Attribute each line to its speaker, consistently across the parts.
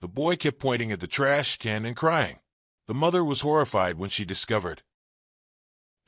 Speaker 1: The boy kept pointing at the trash can and crying. The mother was horrified when she discovered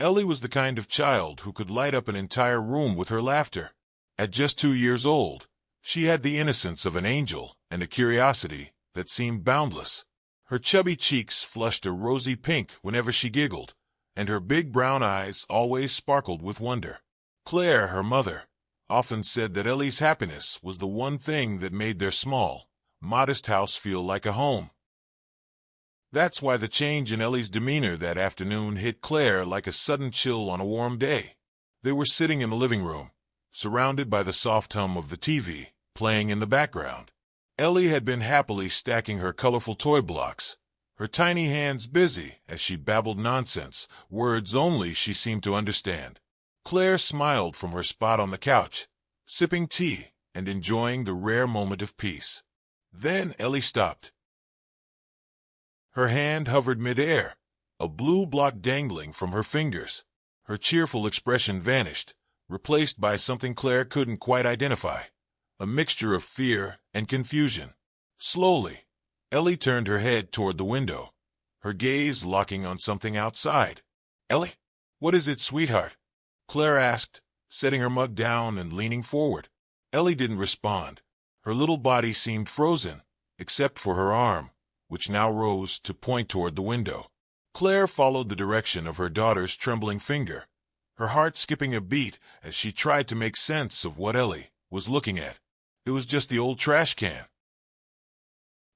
Speaker 1: Ellie was the kind of child who could light up an entire room with her laughter. At just 2 years old, she had the innocence of an angel and a curiosity that seemed boundless. Her chubby cheeks flushed a rosy pink whenever she giggled, and her big brown eyes always sparkled with wonder. Claire, her mother, often said that Ellie's happiness was the one thing that made their small, modest house feel like a home. That's why the change in Ellie's demeanor that afternoon hit Claire like a sudden chill on a warm day. They were sitting in the living room, surrounded by the soft hum of the TV playing in the background. Ellie had been happily stacking her colorful toy blocks, her tiny hands busy as she babbled nonsense, words only she seemed to understand. Claire smiled from her spot on the couch, sipping tea and enjoying the rare moment of peace. Then Ellie stopped. Her hand hovered mid-air, a blue block dangling from her fingers. Her cheerful expression vanished, replaced by something Claire couldn't quite identify, a mixture of fear and confusion. Slowly, Ellie turned her head toward the window, her gaze locking on something outside. "Ellie, what is it, sweetheart?" Claire asked, setting her mug down and leaning forward. Ellie didn't respond. Her little body seemed frozen, except for her arm, which now rose to point toward the window. Claire followed the direction of her daughter's trembling finger, her heart skipping a beat as she tried to make sense of what Ellie was looking at. It was just the old trash can.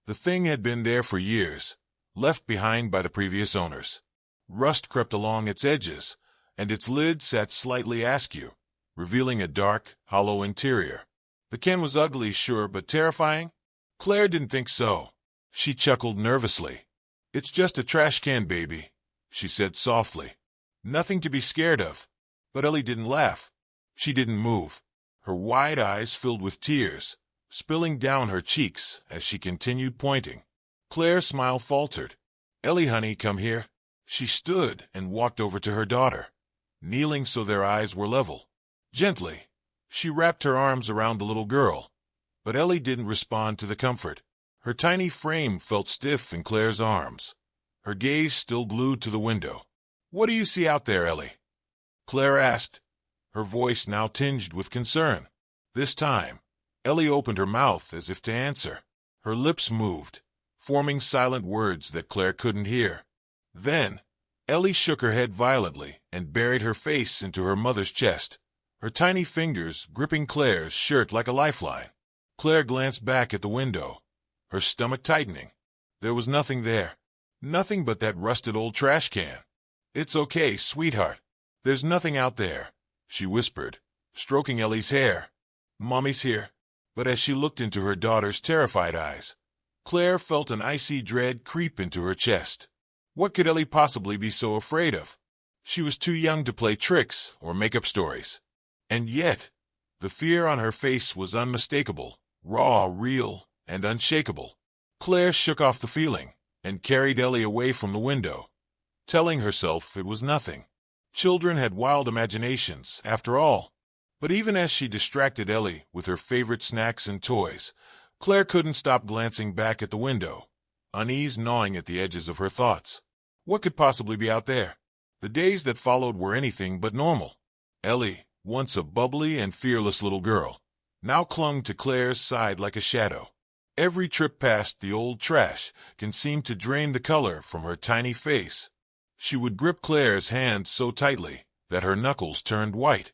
Speaker 1: The thing had been there for years, left behind by the previous owners. Rust crept along its edges, and its lid sat slightly askew, revealing a dark, hollow interior. The can was ugly, sure, but terrifying? Claire didn't think so. She chuckled nervously. "It's just a trash can, baby," she said softly. "Nothing to be scared of." But Ellie didn't laugh. She didn't move. Her wide eyes filled with tears, spilling down her cheeks as she continued pointing. Claire's smile faltered. "Ellie, honey, come here." She stood and walked over to her daughter, kneeling so their eyes were level. Gently, she wrapped her arms around the little girl, but Ellie didn't respond to the comfort. Her tiny frame felt stiff in Claire's arms, her gaze still glued to the window. "What do you see out there, Ellie?" Claire asked, her voice now tinged with concern. This time, Ellie opened her mouth as if to answer. Her lips moved, forming silent words that Claire couldn't hear. Then, Ellie shook her head violently and buried her face into her mother's chest, her tiny fingers gripping Claire's shirt like a lifeline. Claire glanced back at the window, her stomach tightening. There was nothing there. Nothing but that rusted old trash can. "It's okay, sweetheart. There's nothing out there," she whispered, stroking Ellie's hair. "Mommy's here." But as she looked into her daughter's terrified eyes, Claire felt an icy dread creep into her chest. What could Ellie possibly be so afraid of? She was too young to play tricks or make up stories. And yet, the fear on her face was unmistakable, raw, real, and unshakable. Claire shook off the feeling and carried Ellie away from the window, telling herself it was nothing. Children had wild imaginations, after all. But even as she distracted Ellie with her favorite snacks and toys, Claire couldn't stop glancing back at the window, unease gnawing at the edges of her thoughts. What could possibly be out there? The days that followed were anything but normal. Ellie, once a bubbly and fearless little girl, now clung to Claire's side like a shadow. Every trip past the old trash can seem to drain the color from her tiny face. She would grip Claire's hand so tightly that her knuckles turned white,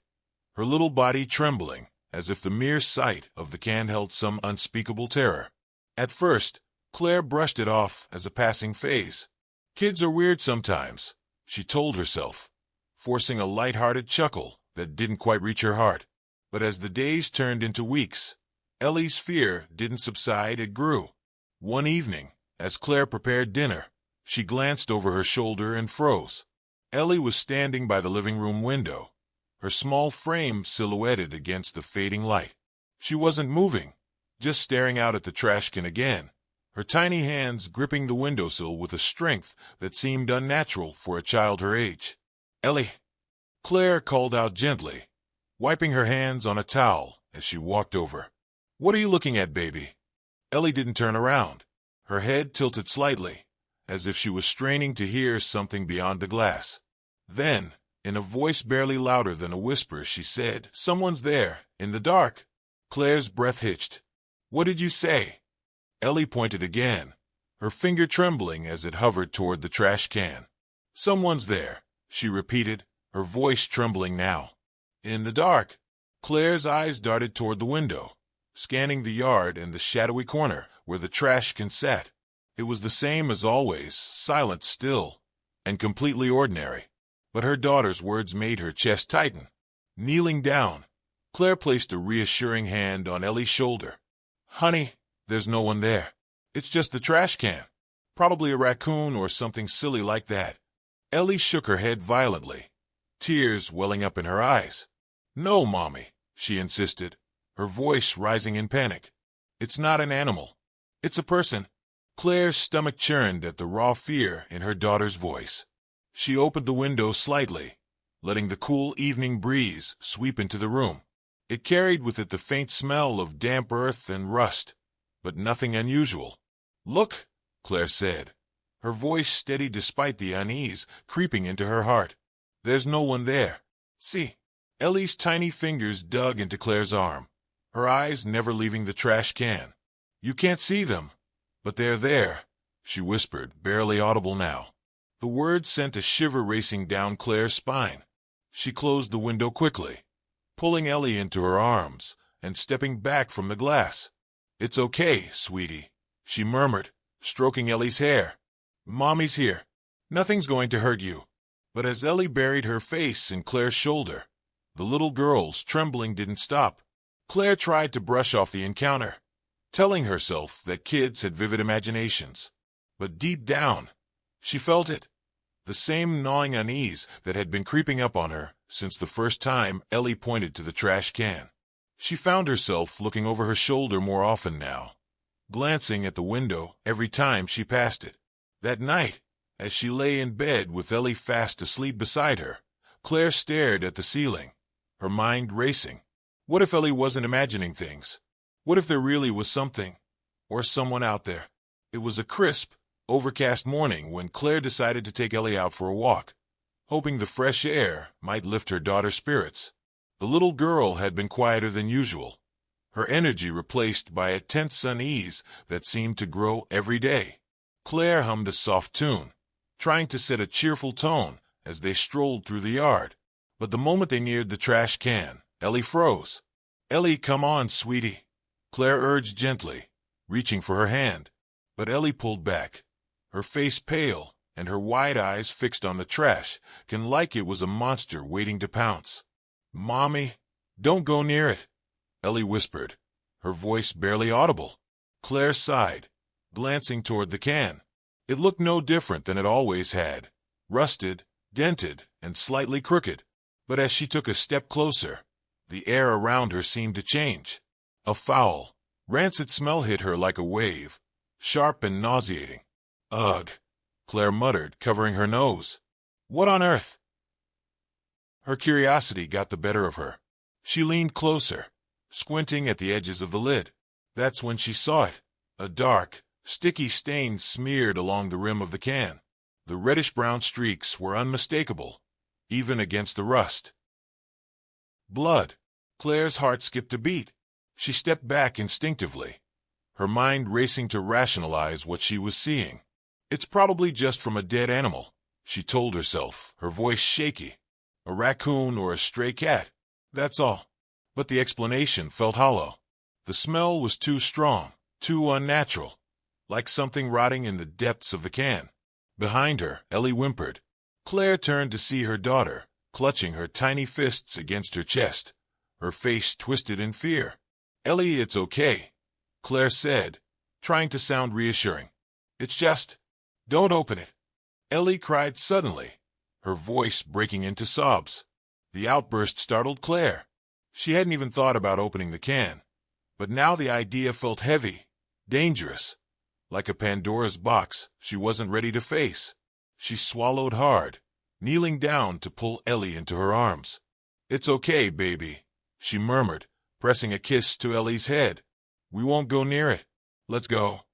Speaker 1: her little body trembling as if the mere sight of the can held some unspeakable terror. At first, Claire brushed it off as a passing phase. "Kids are weird sometimes," she told herself, forcing a light-hearted chuckle that didn't quite reach her heart. But as the days turned into weeks, Ellie's fear didn't subside, it grew. One evening, as Claire prepared dinner, she glanced over her shoulder and froze. Ellie was standing by the living room window, her small frame silhouetted against the fading light. She wasn't moving, just staring out at the trash can again, her tiny hands gripping the windowsill with a strength that seemed unnatural for a child her age. "Ellie," Claire called out gently, wiping her hands on a towel as she walked over. "What are you looking at, baby?" Ellie didn't turn around. her head tilted slightly, as if she was straining to hear something beyond the glass. Then, in a voice barely louder than a whisper, she said, "Someone's there, in the dark." Claire's breath hitched. "What did you say?" Ellie pointed again, her finger trembling as it hovered toward the trash can. "Someone's there," she repeated, her voice trembling now. "In the dark." Claire's eyes darted toward the window, scanning the yard and the shadowy corner where the trash can sat. It was the same as always, silent, still, and completely ordinary. But her daughter's words made her chest tighten. Kneeling down, Claire placed a reassuring hand on Ellie's shoulder. "Honey, there's no one there. It's just the trash can. Probably a raccoon or something silly like that." Ellie shook her head violently, tears welling up in her eyes. "No, Mommy," she insisted, her voice rising in panic. "It's not an animal. It's a person." Claire's stomach churned at the raw fear in her daughter's voice. She opened the window slightly, letting the cool evening breeze sweep into the room. It carried with it the faint smell of damp earth and rust, but nothing unusual. "Look," Claire said, her voice steady despite the unease creeping into her heart. "There's no one there. See." Ellie's tiny fingers dug into Claire's arm, her eyes never leaving the trash can. "You can't see them, but they're there," she whispered, barely audible now. The words sent a shiver racing down Claire's spine. She closed the window quickly, pulling Ellie into her arms and stepping back from the glass. "It's okay, sweetie," she murmured, stroking Ellie's hair. "Mommy's here. Nothing's going to hurt you." But as Ellie buried her face in Claire's shoulder, the little girl's trembling didn't stop. Claire tried to brush off the encounter, telling herself that kids had vivid imaginations. But deep down, she felt it. The same gnawing unease that had been creeping up on her since the first time Ellie pointed to the trash can. She found herself looking over her shoulder more often now, glancing at the window every time she passed it. That night, as she lay in bed with Ellie fast asleep beside her, Claire stared at the ceiling, her mind racing. What if Ellie wasn't imagining things? What if there really was something, or someone out there? It was a crisp, overcast morning when Claire decided to take Ellie out for a walk, hoping the fresh air might lift her daughter's spirits. The little girl had been quieter than usual, her energy replaced by a tense unease that seemed to grow every day. Claire hummed a soft tune, trying to set a cheerful tone as they strolled through the yard. But the moment they neared the trash can, Ellie froze. "Ellie, come on, sweetie," Claire urged gently, reaching for her hand. But Ellie pulled back, her face pale and her wide eyes fixed on the trash can like it was a monster waiting to pounce. "Mommy, don't go near it," Ellie whispered, her voice barely audible. Claire sighed, glancing toward the can. It looked no different than it always had, rusted, dented, and slightly crooked. But as she took a step closer, the air around her seemed to change. A foul, rancid smell hit her like a wave, sharp and nauseating. "Ugh," Claire muttered, covering her nose. "What on earth?" Her curiosity got the better of her. She leaned closer, squinting at the edges of the lid. That's when she saw it, a dark, sticky stain smeared along the rim of the can. The reddish-brown streaks were unmistakable, even against the rust. Blood. Claire's heart skipped a beat. She stepped back instinctively, her mind racing to rationalize what she was seeing. "It's probably just from a dead animal," she told herself, her voice shaky. "A raccoon or a stray cat, that's all." But the explanation felt hollow. The smell was too strong, too unnatural, like something rotting in the depths of the can. Behind her, Ellie whimpered. Claire turned to see her daughter, clutching her tiny fists against her chest, her face twisted in fear. "Ellie, it's okay," Claire said, trying to sound reassuring. "It's just, don't open it." Ellie cried suddenly, her voice breaking into sobs. The outburst startled Claire. She hadn't even thought about opening the can, but now the idea felt heavy, dangerous, like a Pandora's box she wasn't ready to face. She swallowed hard, kneeling down to pull Ellie into her arms. "It's okay, baby," she murmured, pressing a kiss to Ellie's head. "We won't go near it. Let's go."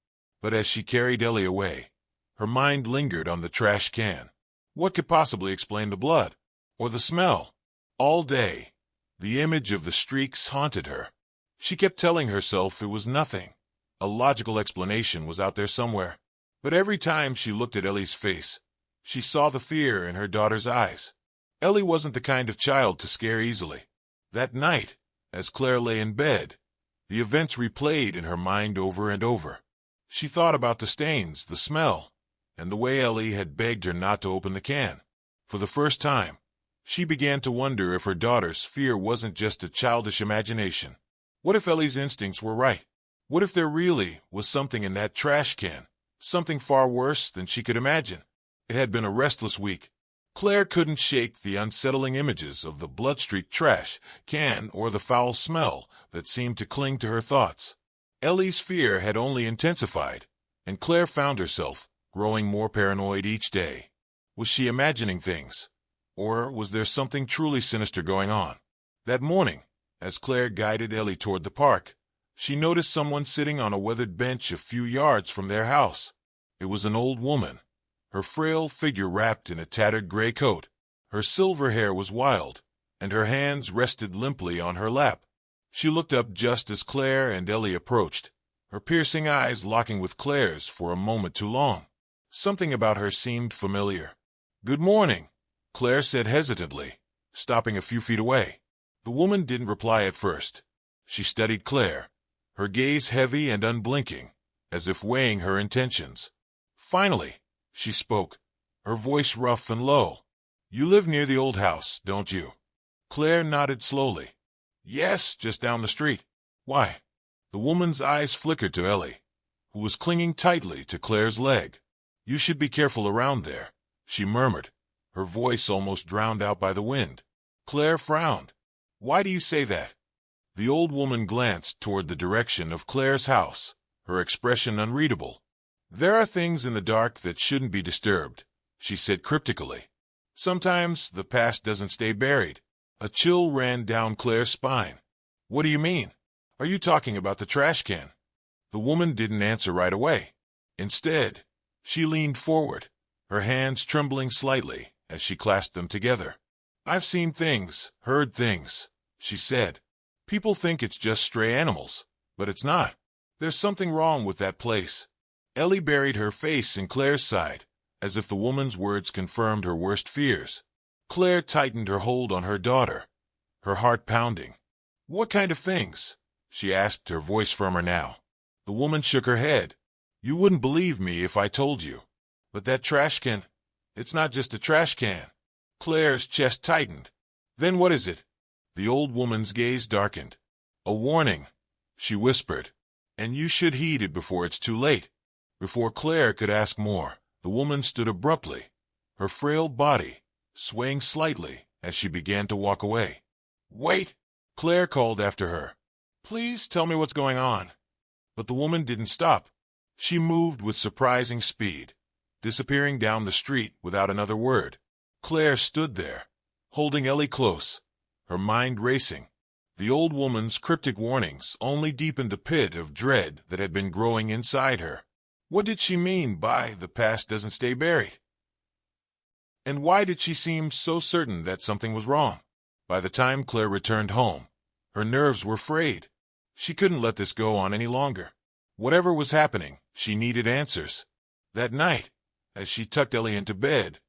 Speaker 1: But as she carried Ellie away, her mind lingered on the trash can. What could possibly explain the blood? Or the smell? All day, the image of the streaks haunted her. She kept telling herself it was nothing. A logical explanation was out there somewhere. But every time she looked at Ellie's face, she saw the fear in her daughter's eyes. Ellie wasn't the kind of child to scare easily. That night, as Claire lay in bed, the events replayed in her mind over and over. She thought about the stains, the smell, and the way Ellie had begged her not to open the can. For the first time, she began to wonder if her daughter's fear wasn't just a childish imagination. What if Ellie's instincts were right? What if there really was something in that trash can? Something far worse than she could imagine. It had been a restless week. Claire couldn't shake the unsettling images of the blood-streaked trash can or the foul smell that seemed to cling to her thoughts. Ellie's fear had only intensified, and Claire found herself growing more paranoid each day. Was she imagining things? Or was there something truly sinister going on? That morning, as Claire guided Ellie toward the park, she noticed someone sitting on a weathered bench a few yards from their house. It was an old woman, her frail figure wrapped in a tattered gray coat. Her silver hair was wild, and her hands rested limply on her lap. She looked up just as Claire and Ellie approached, her piercing eyes locking with Claire's for a moment too long. Something about her seemed familiar. "Good morning," Claire said hesitantly, stopping a few feet away. The woman didn't reply at first. She studied Claire, her gaze heavy and unblinking, as if weighing her intentions. Finally, she spoke, her voice rough and low. "You live near the old house, don't you?" Claire nodded slowly. "Yes, just down the street." "Why?" The woman's eyes flickered to Ellie, who was clinging tightly to Claire's leg. "You should be careful around there," she murmured, her voice almost drowned out by the wind. Claire frowned. "Why do you say that?" The old woman glanced toward the direction of Claire's house, her expression unreadable. "There are things in the dark that shouldn't be disturbed," she said cryptically. "Sometimes the past doesn't stay buried." A chill ran down Claire's spine. "What do you mean? Are you talking about the trash can?" The woman didn't answer right away. Instead, she leaned forward, her hands trembling slightly as she clasped them together. "I've seen things, heard things," she said. "People think it's just stray animals, but it's not. There's something wrong with that place." Ellie buried her face in Claire's side, as if the woman's words confirmed her worst fears. Claire tightened her hold on her daughter, her heart pounding. "What kind of things?" she asked, her voice firmer now. The woman shook her head. "You wouldn't believe me if I told you. But that trash can, it's not just a trash can." Claire's chest tightened. "Then what is it?" The old woman's gaze darkened. "A warning," she whispered. "And you should heed it before it's too late." Before Claire could ask more, the woman stood abruptly, her frail body swaying slightly as she began to walk away. "Wait!" Claire called after her. "Please tell me what's going on." But the woman didn't stop. She moved with surprising speed, disappearing down the street without another word. Claire stood there, holding Ellie close, her mind racing. The old woman's cryptic warnings only deepened the pit of dread that had been growing inside her. What did she mean by "the past doesn't stay buried"? And why did she seem so certain that something was wrong? By the time Claire returned home, her nerves were frayed. She couldn't let this go on any longer. Whatever was happening, she needed answers. That night, as she tucked Ellie into bed,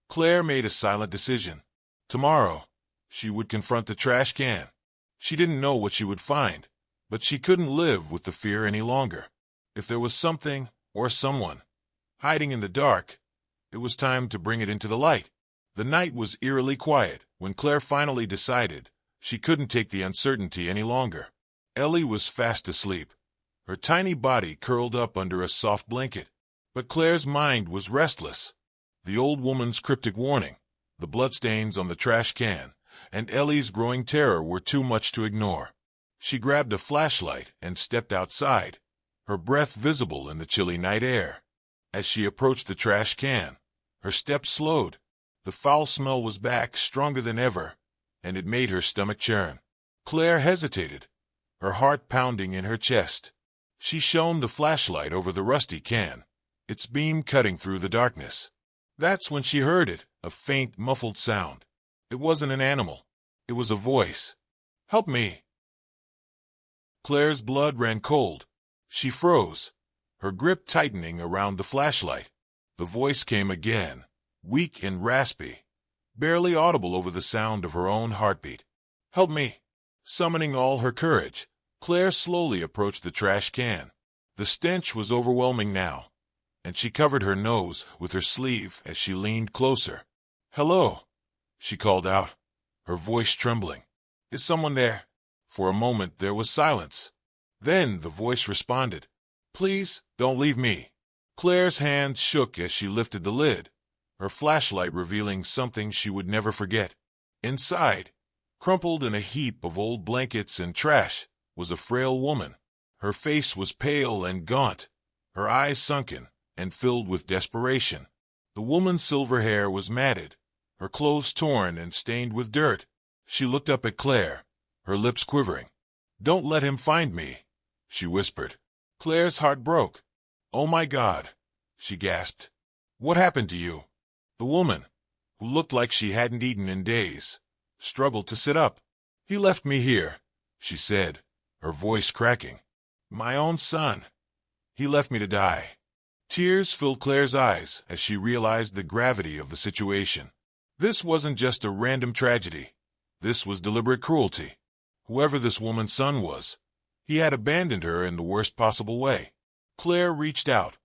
Speaker 1: Claire made a silent decision. Tomorrow, she would confront the trash can. She didn't know what she would find, but she couldn't live with the fear any longer. If there was something, or someone, hiding in the dark, it was time to bring it into the light. The night was eerily quiet when Claire finally decided she couldn't take the uncertainty any longer. Ellie was fast asleep, her tiny body curled up under a soft blanket. But Claire's mind was restless. The old woman's cryptic warning, the bloodstains on the trash can, and Ellie's growing terror were too much to ignore. She grabbed a flashlight and stepped outside, her breath visible in the chilly night air. As she approached the trash can, her steps slowed. The foul smell was back, stronger than ever, and it made her stomach churn. Claire hesitated, her heart pounding in her chest. She shone the flashlight over the rusty can, its beam cutting through the darkness. That's when she heard it, a faint, muffled sound. It wasn't an animal. It was a voice. "Help me!" Claire's blood ran cold. She froze, her grip tightening around the flashlight. The voice came again, weak and raspy, barely audible over the sound of her own heartbeat. "Help me!" Summoning all her courage, Claire slowly approached the trash can. The stench was overwhelming now, and she covered her nose with her sleeve as she leaned closer. "Hello," she called out, her voice trembling. "Is someone there?" For a moment there was silence. Then the voice responded, "Please, don't leave me." Claire's hand shook as she lifted the lid, her flashlight revealing something she would never forget. Inside, crumpled in a heap of old blankets and trash, was a frail woman. Her face was pale and gaunt, her eyes sunken and filled with desperation. The woman's silver hair was matted, her clothes torn and stained with dirt. She looked up at Claire, her lips quivering. "Don't let him find me," she whispered. Claire's heart broke. "Oh my God," she gasped. "What happened to you?" The woman, who looked like she hadn't eaten in days, struggled to sit up. "He left me here," she said, her voice cracking. "My own son. He left me to die." Tears filled Claire's eyes as she realized the gravity of the situation. This wasn't just a random tragedy. This was deliberate cruelty. Whoever this woman's son was, he had abandoned her in the worst possible way. Claire reached out,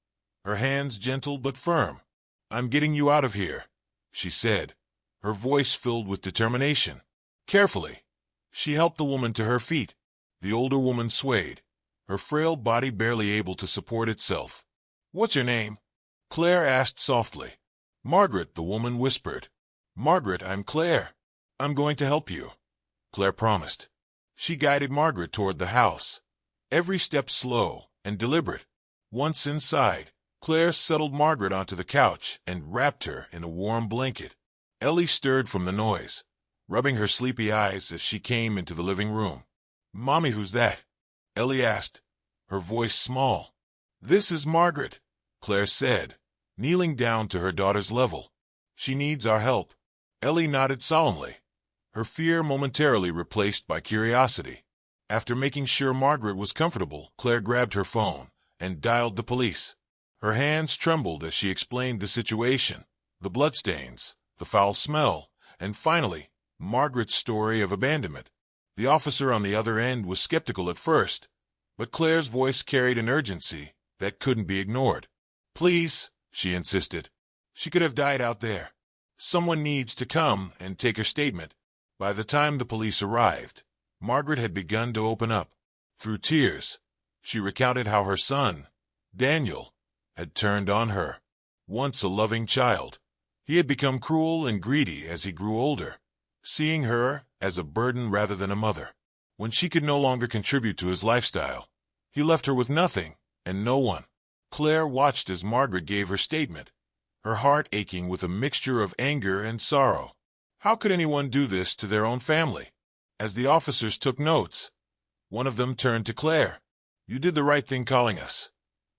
Speaker 1: her hands gentle but firm. "I'm getting you out of here," she said, her voice filled with determination. Carefully, she helped the woman to her feet. The older woman swayed, her frail body barely able to support itself. "What's your name?" Claire asked softly. "Margaret," the woman whispered. "Margaret, I'm Claire. I'm going to help you," Claire promised. She guided Margaret toward the house, every step slow and deliberate. Once inside, Claire settled Margaret onto the couch and wrapped her in a warm blanket. Ellie stirred from the noise, rubbing her sleepy eyes as she came into the living room. "Mommy, who's that?" Ellie asked, her voice small. "This is Margaret," Claire said, kneeling down to her daughter's level. "She needs our help." Ellie nodded solemnly, her fear momentarily replaced by curiosity. After making sure Margaret was comfortable, Claire grabbed her phone and dialed the police. Her hands trembled as she explained the situation, the bloodstains, the foul smell, and finally, Margaret's story of abandonment. The officer on the other end was skeptical at first, but Claire's voice carried an urgency that couldn't be ignored. "Please," she insisted. "She could have died out there. Someone needs to come and take her statement." By the time the police arrived, Margaret had begun to open up. Through tears, she recounted how her son, Daniel, had turned on her. Once a loving child, he had become cruel and greedy as he grew older, seeing her as a burden rather than a mother. When she could no longer contribute to his lifestyle, he left her with nothing and no one. Claire watched as Margaret gave her statement, her heart aching with a mixture of anger and sorrow. How could anyone do this to their own family? As the officers took notes, one of them turned to Claire. "You did the right thing calling us,"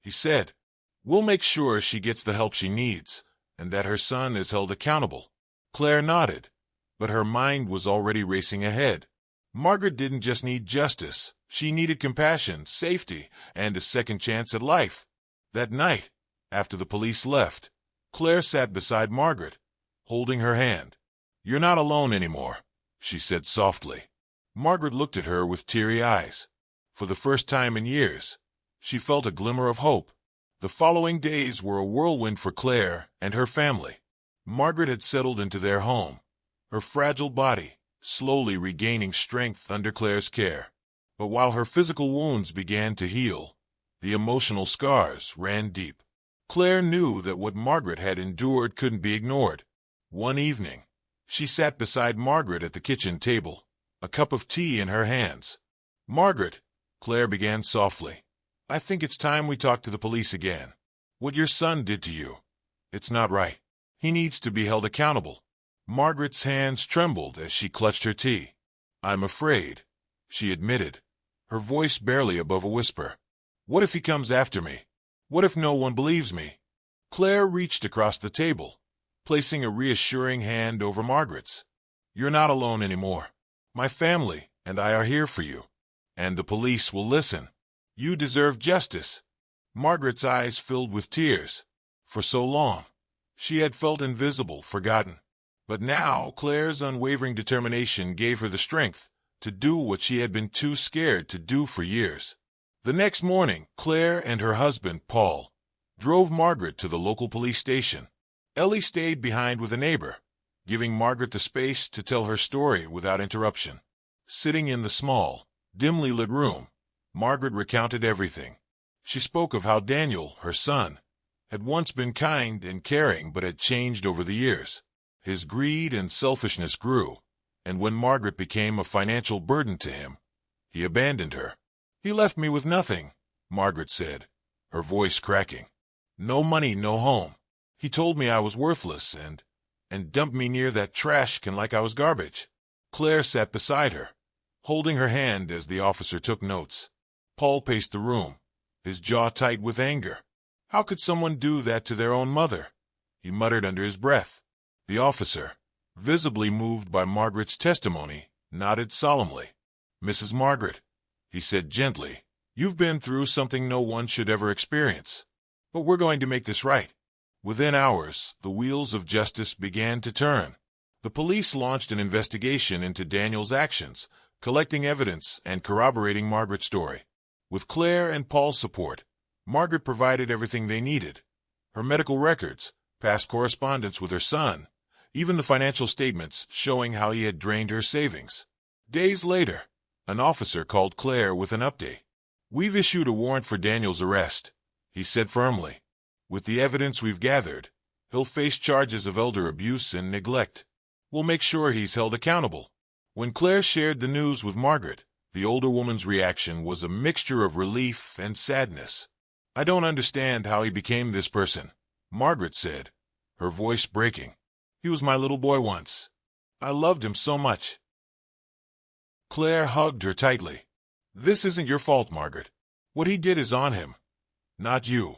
Speaker 1: he said. "We'll make sure she gets the help she needs and that her son is held accountable." Claire nodded, but her mind was already racing ahead. Margaret didn't just need justice. She needed compassion, safety, and a second chance at life. That night, after the police left, Claire sat beside Margaret, holding her hand. "You're not alone anymore," she said softly. Margaret looked at her with teary eyes. For the first time in years, she felt a glimmer of hope. The following days were a whirlwind for Claire and her family. Margaret had settled into their home, her fragile body slowly regaining strength under Claire's care. But while her physical wounds began to heal, the emotional scars ran deep. Claire knew that what Margaret had endured couldn't be ignored. One evening, she sat beside Margaret at the kitchen table, a cup of tea in her hands. "Margaret," Claire began softly, "I think it's time we talk to the police again. What your son did to you, it's not right. He needs to be held accountable." Margaret's hands trembled as she clutched her tea. "I'm afraid," she admitted, her voice barely above a whisper. What if he comes after me? What if no one believes me? Claire reached across the table, placing a reassuring hand over Margaret's. You're not alone anymore. My family and I are here for you. And the police will listen. You deserve justice. Margaret's eyes filled with tears. For so long, she had felt invisible, forgotten. But now, Claire's unwavering determination gave her the strength to do what she had been too scared to do for years. The next morning, Claire and her husband, Paul, drove Margaret to the local police station. Ellie stayed behind with a neighbor, giving Margaret the space to tell her story without interruption. Sitting in the small, dimly lit room, Margaret recounted everything. She spoke of how Daniel, her son, had once been kind and caring but had changed over the years. His greed and selfishness grew, and when Margaret became a financial burden to him, he abandoned her. He left me with nothing, Margaret said, her voice cracking. No money, no home. He told me I was worthless and dumped me near that trash can like I was garbage. Claire sat beside her, holding her hand as the officer took notes. Paul paced the room, his jaw tight with anger. How could someone do that to their own mother? He muttered under his breath. The officer, visibly moved by Margaret's testimony, nodded solemnly. Mrs. Margaret, he said gently, you've been through something no one should ever experience. But we're going to make this right. Within hours, the wheels of justice began to turn. The police launched an investigation into Daniel's actions, collecting evidence and corroborating Margaret's story. With Claire and Paul's support, Margaret provided everything they needed. Her medical records, past correspondence with her son, even the financial statements showing how he had drained her savings. Days later, an officer called Claire with an update. We've issued a warrant for Daniel's arrest, he said firmly. With the evidence we've gathered, he'll face charges of elder abuse and neglect. We'll make sure he's held accountable. When Claire shared the news with Margaret, the older woman's reaction was a mixture of relief and sadness. I don't understand how he became this person, Margaret said, her voice breaking. He was my little boy once. I loved him so much. Claire hugged her tightly. This isn't your fault, Margaret. What he did is on him, not you.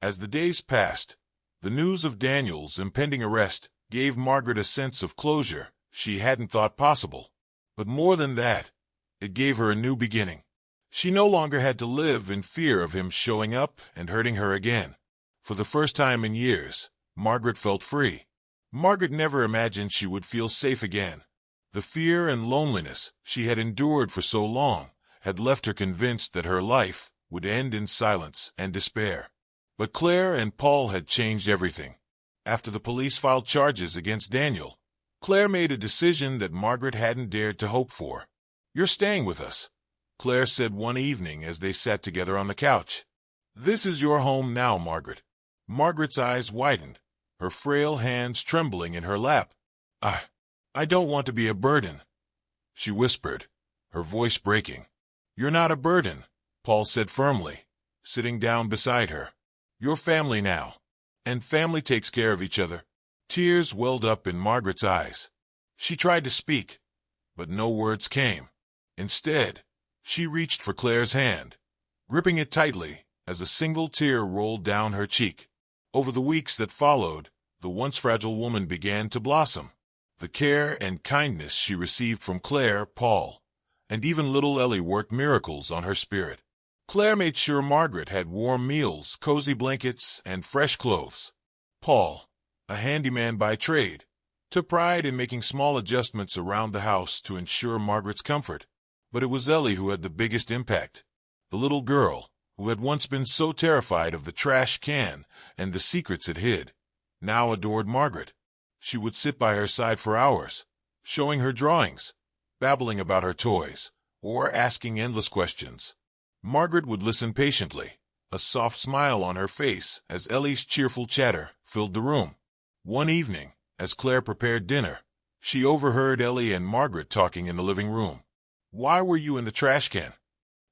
Speaker 1: As the days passed, the news of Daniel's impending arrest gave Margaret a sense of closure she hadn't thought possible. But more than that, it gave her a new beginning. She no longer had to live in fear of him showing up and hurting her again. For the first time in years, Margaret felt free. Margaret never imagined she would feel safe again. The fear and loneliness she had endured for so long had left her convinced that her life would end in silence and despair. But Claire and Paul had changed everything. After the police filed charges against Daniel, Claire made a decision that Margaret hadn't dared to hope for. You're staying with us, Claire said one evening as they sat together on the couch. This is your home now, Margaret. Margaret's eyes widened, her frail hands trembling in her lap. I don't want to be a burden, she whispered, her voice breaking. You're not a burden, Paul said firmly, sitting down beside her. You're family now, and family takes care of each other. Tears welled up in Margaret's eyes. She tried to speak, but no words came. Instead, she reached for Claire's hand, gripping it tightly as a single tear rolled down her cheek. Over the weeks that followed, the once fragile woman began to blossom. The care and kindness she received from Claire, Paul, and even little Ellie worked miracles on her spirit. Claire made sure Margaret had warm meals, cozy blankets, and fresh clothes. Paul, a handyman by trade, took pride in making small adjustments around the house to ensure Margaret's comfort. But it was Ellie who had the biggest impact. The little girl, who had once been so terrified of the trash can and the secrets it hid, now adored Margaret. She would sit by her side for hours, showing her drawings, babbling about her toys, or asking endless questions. Margaret would listen patiently, a soft smile on her face as Ellie's cheerful chatter filled the room. One evening, as Claire prepared dinner, she overheard Ellie and Margaret talking in the living room. Why were you in the trash can?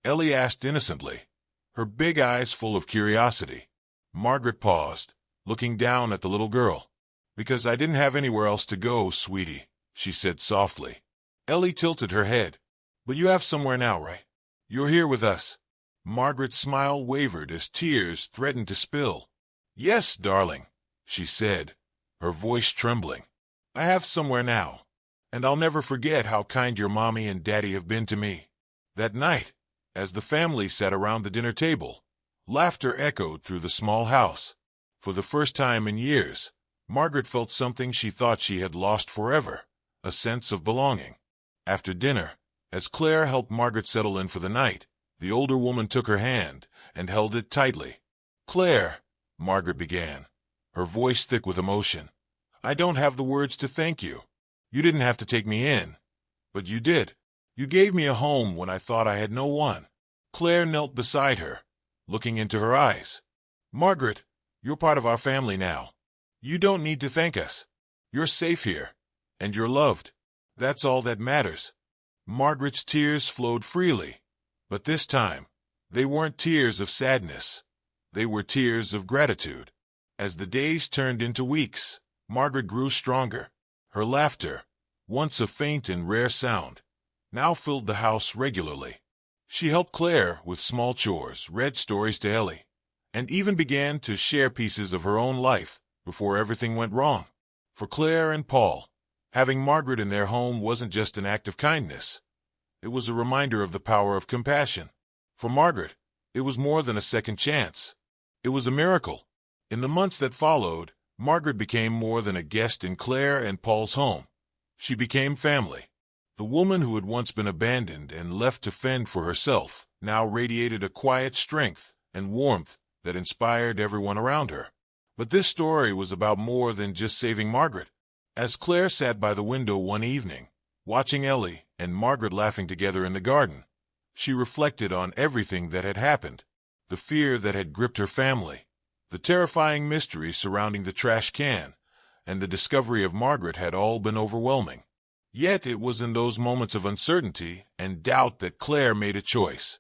Speaker 1: Ellie asked innocently, her big eyes full of curiosity. Margaret paused, looking down at the little girl. Because I didn't have anywhere else to go, sweetie, she said softly. Ellie tilted her head. But you have somewhere now, right? You're here with us. Margaret's smile wavered as tears threatened to spill. "Yes, darling," she said, her voice trembling. "I have somewhere now, and I'll never forget how kind your mommy and daddy have been to me." That night, as the family sat around the dinner table, laughter echoed through the small house. For the first time in years, Margaret felt something she thought she had lost forever, a sense of belonging. After dinner, as Claire helped Margaret settle in for the night, the older woman took her hand and held it tightly. "Claire," Margaret began, her voice thick with emotion, "I don't have the words to thank you. You didn't have to take me in, but you did. You gave me a home when I thought I had no one." Claire knelt beside her, looking into her eyes. "Margaret, you're part of our family now. You don't need to thank us. You're safe here, and you're loved. That's all that matters." Margaret's tears flowed freely, but this time, they weren't tears of sadness. They were tears of gratitude. As the days turned into weeks, Margaret grew stronger. Her laughter, once a faint and rare sound, now filled the house regularly. She helped Claire with small chores, read stories to Ellie, and even began to share pieces of her own life before everything went wrong. For Claire and Paul, having Margaret in their home wasn't just an act of kindness. It was a reminder of the power of compassion. For Margaret, it was more than a second chance. It was a miracle. In the months that followed, Margaret became more than a guest in Claire and Paul's home. She became family. The woman who had once been abandoned and left to fend for herself now radiated a quiet strength and warmth that inspired everyone around her. But this story was about more than just saving Margaret. As Claire sat by the window one evening, watching Ellie and Margaret laughing together in the garden, she reflected on everything that had happened, the fear that had gripped her family, the terrifying mystery surrounding the trash can, and the discovery of Margaret had all been overwhelming. Yet it was in those moments of uncertainty and doubt that Claire made a choice,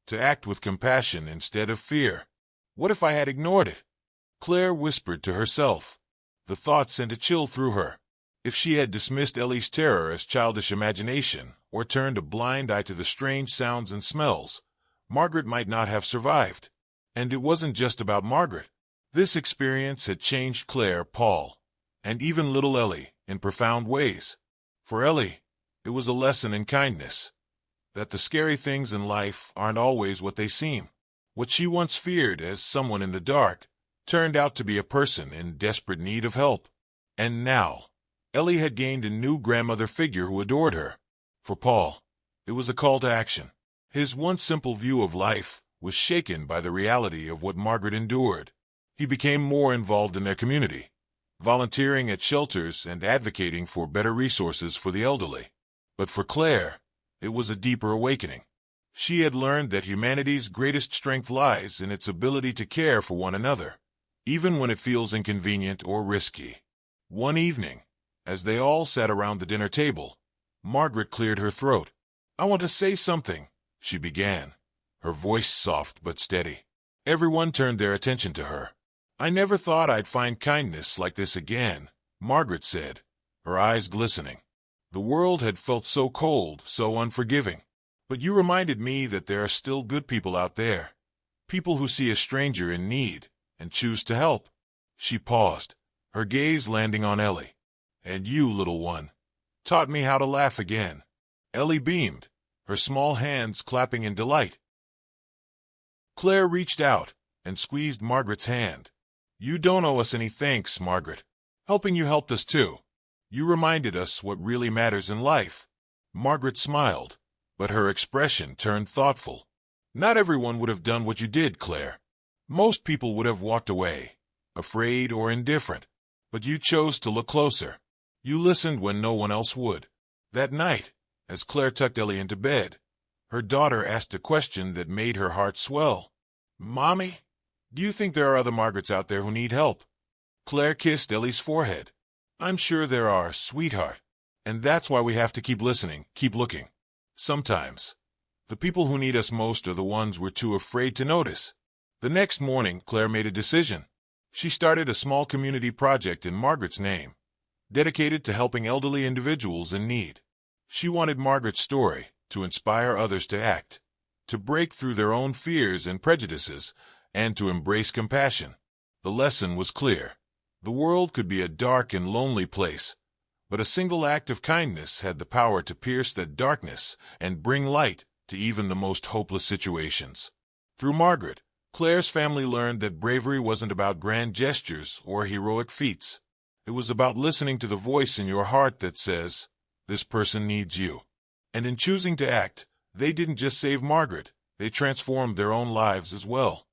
Speaker 1: to act with compassion instead of fear. What if I had ignored it? Claire whispered to herself. The thought sent a chill through her. If she had dismissed Ellie's terror as childish imagination, or turned a blind eye to the strange sounds and smells, Margaret might not have survived. And it wasn't just about Margaret. This experience had changed Claire, Paul, and even little Ellie in profound ways. For Ellie, it was a lesson in kindness, that the scary things in life aren't always what they seem. What she once feared as someone in the dark turned out to be a person in desperate need of help. And now, Ellie had gained a new grandmother figure who adored her. For Paul, it was a call to action. His once simple view of life was shaken by the reality of what Margaret endured. He became more involved in their community, volunteering at shelters and advocating for better resources for the elderly. But for Claire, it was a deeper awakening. She had learned that humanity's greatest strength lies in its ability to care for one another, even when it feels inconvenient or risky. One evening, as they all sat around the dinner table, Margaret cleared her throat. "I want to say something," she began, her voice soft but steady. Everyone turned their attention to her. "I never thought I'd find kindness like this again," Margaret said, her eyes glistening. "The world had felt so cold, so unforgiving. But you reminded me that there are still good people out there, people who see a stranger in need and choose to help." She paused, her gaze landing on Ellie. "And you, little one, taught me how to laugh again." Ellie beamed, her small hands clapping in delight. Claire reached out and squeezed Margaret's hand. "You don't owe us any thanks, Margaret. Helping you helped us too. You reminded us what really matters in life." Margaret smiled, but her expression turned thoughtful. "Not everyone would have done what you did, Claire. Most people would have walked away, afraid or indifferent. But you chose to look closer. You listened when no one else would." That night, as Claire tucked Ellie into bed, her daughter asked a question that made her heart swell. "Mommy, do you think there are other Margarets out there who need help?" Claire kissed Ellie's forehead. "I'm sure there are, sweetheart. And that's why we have to keep listening, keep looking. Sometimes, the people who need us most are the ones we're too afraid to notice." The next morning, Claire made a decision. She started a small community project in Margaret's name, dedicated to helping elderly individuals in need. She wanted Margaret's story to inspire others to act, to break through their own fears and prejudices, and to embrace compassion. The lesson was clear. The world could be a dark and lonely place, but a single act of kindness had the power to pierce that darkness and bring light to even the most hopeless situations. Through Margaret, Claire's family learned that bravery wasn't about grand gestures or heroic feats. It was about listening to the voice in your heart that says, "This person needs you." And in choosing to act, they didn't just save Margaret, they transformed their own lives as well.